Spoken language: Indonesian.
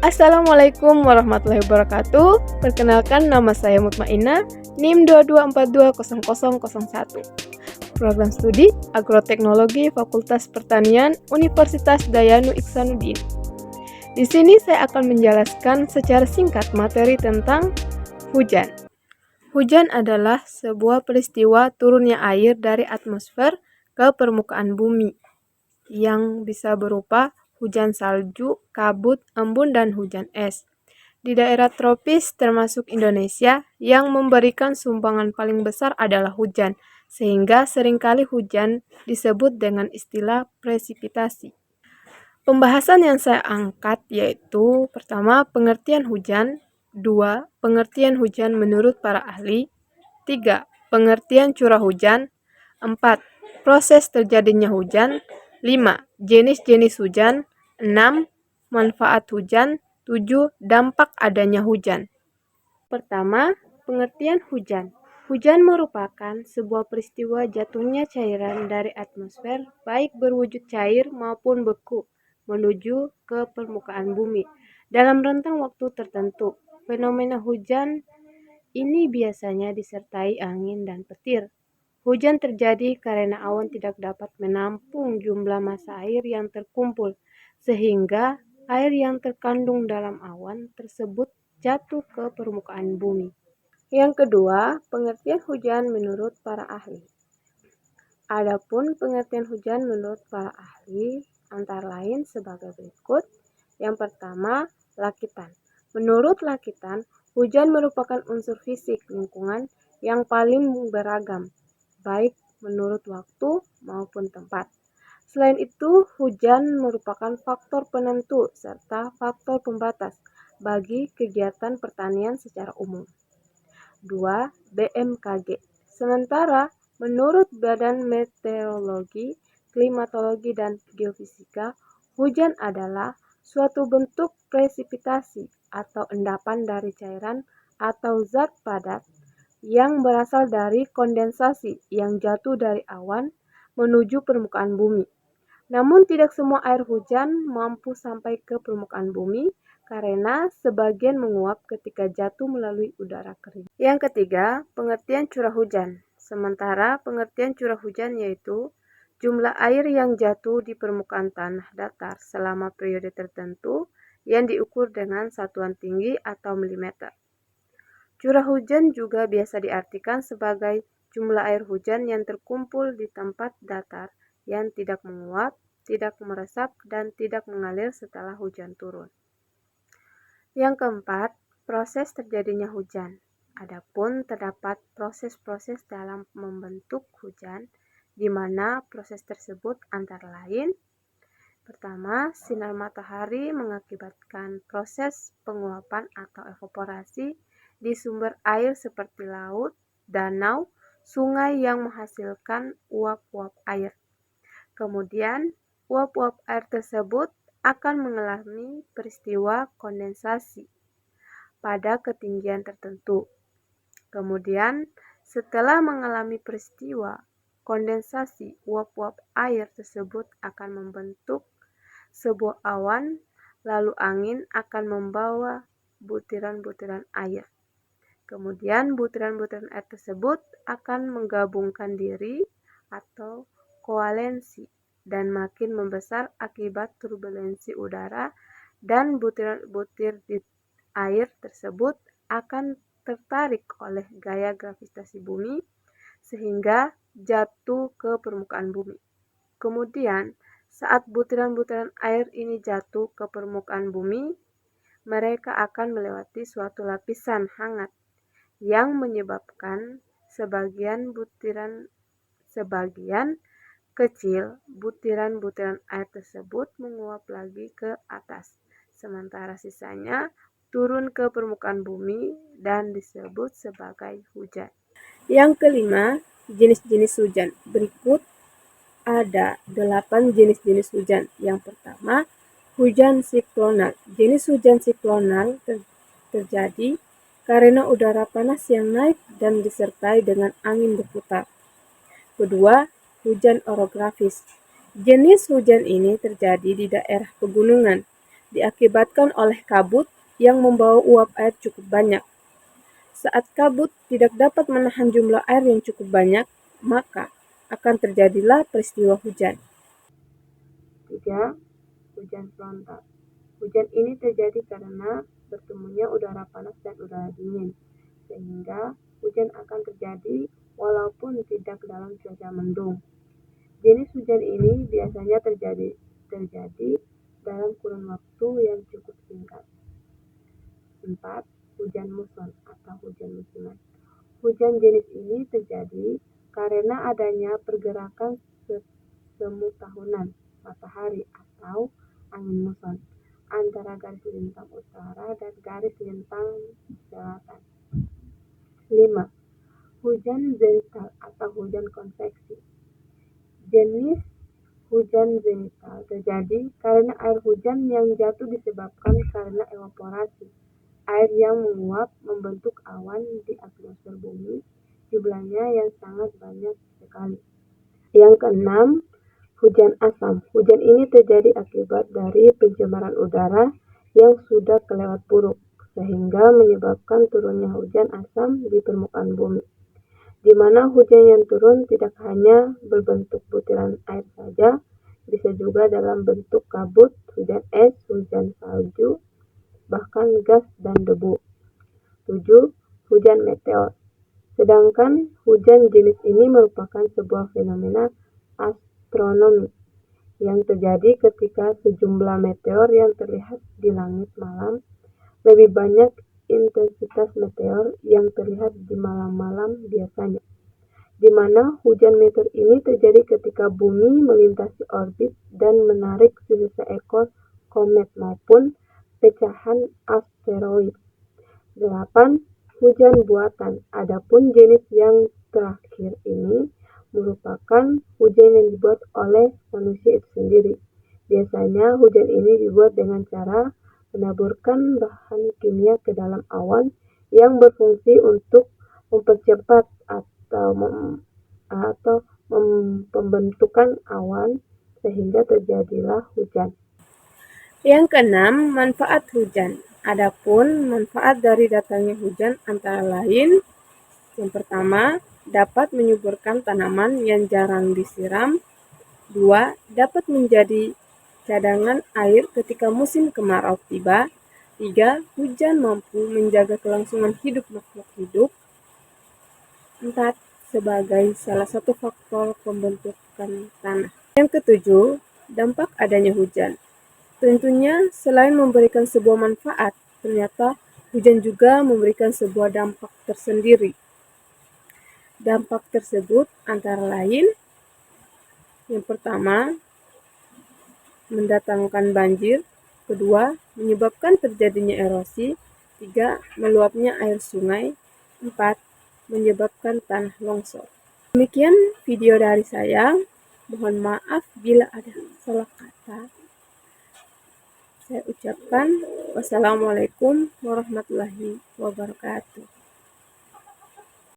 Assalamualaikum warahmatullahi wabarakatuh. Perkenalkan, nama saya Mutmainah, NIM 22420001. Program Studi Agroteknologi Fakultas Pertanian Universitas Dayanu Iksanuddin. Di sini saya akan menjelaskan secara singkat materi tentang hujan. Hujan adalah sebuah peristiwa turunnya air dari atmosfer ke permukaan bumi yang bisa berupa hujan salju, kabut, embun, dan hujan es. Di daerah tropis termasuk Indonesia, yang memberikan sumbangan paling besar adalah hujan, sehingga seringkali hujan disebut dengan istilah presipitasi. Pembahasan yang saya angkat yaitu pertama, pengertian hujan, 2. Pengertian hujan menurut para ahli, 3. Pengertian curah hujan, 4. Proses terjadinya hujan, 5. Jenis-jenis hujan, 6. Manfaat hujan, 7. Dampak adanya hujan. Pertama, pengertian hujan. Hujan merupakan sebuah peristiwa jatuhnya cairan dari atmosfer, baik berwujud cair maupun beku, menuju ke permukaan bumi dalam rentang waktu tertentu. Fenomena hujan ini biasanya disertai angin dan petir. Hujan terjadi karena awan tidak dapat menampung jumlah massa air yang terkumpul, sehingga air yang terkandung dalam awan tersebut jatuh ke permukaan bumi. Yang kedua, pengertian hujan menurut para ahli. Adapun pengertian hujan menurut para ahli antara lain sebagai berikut. Yang pertama, lakitan. Menurut lakitan, hujan merupakan unsur fisik lingkungan yang paling beragam, baik menurut waktu maupun tempat. Selain itu, hujan merupakan faktor penentu serta faktor pembatas bagi kegiatan pertanian secara umum. 2. BMKG. Sementara, menurut Badan Meteorologi, Klimatologi, dan Geofisika, hujan adalah suatu bentuk presipitasi atau endapan dari cairan atau zat padat yang berasal dari kondensasi yang jatuh dari awan menuju permukaan bumi. Namun tidak semua air hujan mampu sampai ke permukaan bumi karena sebagian menguap ketika jatuh melalui udara kering. Yang ketiga, pengertian curah hujan. Sementara pengertian curah hujan yaitu jumlah air yang jatuh di permukaan tanah datar selama periode tertentu yang diukur dengan satuan tinggi atau milimeter. Curah hujan juga biasa diartikan sebagai jumlah air hujan yang terkumpul di tempat datar yang tidak menguap, tidak meresap, dan tidak mengalir setelah hujan turun. Yang keempat, proses terjadinya hujan. Adapun terdapat proses-proses dalam membentuk hujan, di mana proses tersebut antara lain: pertama, sinar matahari mengakibatkan proses penguapan atau evaporasi di sumber air seperti laut, danau, sungai yang menghasilkan uap-uap air. Kemudian, uap-uap air tersebut akan mengalami peristiwa kondensasi pada ketinggian tertentu. Kemudian, setelah mengalami peristiwa kondensasi, uap-uap air tersebut akan membentuk sebuah awan, lalu angin akan membawa butiran-butiran air. Kemudian butiran-butiran air tersebut akan menggabungkan diri atau koalensi dan makin membesar akibat turbulensi udara, dan butir-butir di air tersebut akan tertarik oleh gaya gravitasi bumi sehingga jatuh ke permukaan bumi. Kemudian, saat butiran-butiran air ini jatuh ke permukaan bumi, mereka akan melewati suatu lapisan hangat yang menyebabkan sebagian kecil butiran-butiran air tersebut menguap lagi ke atas, sementara sisanya turun ke permukaan bumi dan disebut sebagai hujan. Yang kelima, jenis-jenis hujan. Berikut ada 8 jenis-jenis hujan. Yang pertama, hujan siklonal. Jenis hujan siklonal terjadi karena udara panas yang naik dan disertai dengan angin berputar. Kedua, hujan orografis. Jenis hujan ini terjadi di daerah pegunungan, diakibatkan oleh kabut yang membawa uap air cukup banyak. Saat kabut tidak dapat menahan jumlah air yang cukup banyak, maka akan terjadilah peristiwa hujan. 3. Hujan frontal. Hujan ini terjadi karena bertemunya udara panas dan udara dingin, sehingga hujan akan terjadi walaupun tidak dalam cuaca mendung. Jenis hujan ini biasanya terjadi dalam kurun waktu yang cukup singkat. 4. Hujan muson atau hujan musiman. Hujan jenis ini terjadi karena adanya pergerakan semu tahunan matahari atau angin muson antara garis lintang utara dan garis lintang selatan. 5. Hujan zenital atau hujan konveksi. Jenis hujan zenital terjadi karena air hujan yang jatuh disebabkan karena evaporasi. Air yang menguap membentuk awan di atmosfer bumi, jumlahnya yang sangat banyak sekali. Yang keenam, hujan asam. Hujan ini terjadi akibat dari pencemaran udara yang sudah kelewat buruk, sehingga menyebabkan turunnya hujan asam di permukaan bumi, di mana hujan yang turun tidak hanya berbentuk butiran air saja, bisa juga dalam bentuk kabut, hujan es, hujan salju, bahkan gas dan debu. 7. Hujan meteor. Sedangkan hujan jenis ini merupakan sebuah fenomena astronomi yang terjadi ketika sejumlah meteor yang terlihat di langit malam lebih banyak intensitas meteor yang terlihat di malam-malam biasanya, di mana hujan meteor ini terjadi ketika bumi melintasi orbit dan menarik seekor komet maupun pecahan asteroid. 8. Hujan buatan. Adapun jenis yang terakhir ini merupakan hujan yang dibuat oleh manusia itu sendiri. Biasanya hujan ini dibuat dengan cara menaburkan bahan kimia ke dalam awan yang berfungsi untuk mempercepat atau pembentukan awan sehingga terjadilah hujan. Yang keenam, manfaat hujan. Adapun manfaat dari datangnya hujan antara lain, yang pertama, dapat menyuburkan tanaman yang jarang disiram. 2. Dapat menjadi cadangan air ketika musim kemarau tiba. 3. Hujan mampu menjaga kelangsungan hidup makhluk hidup. 4. Sebagai salah satu faktor pembentukan tanah. Yang ketujuh, dampak adanya hujan. Tentunya selain memberikan sebuah manfaat, ternyata hujan juga memberikan sebuah dampak tersendiri. Dampak tersebut antara lain, yang pertama, mendatangkan banjir. Kedua, menyebabkan terjadinya erosi. 3. Meluapnya air sungai. 4. Menyebabkan tanah longsor. Demikian video dari saya. Mohon maaf bila ada salah kata. Saya ucapkan wassalamualaikum warahmatullahi wabarakatuh.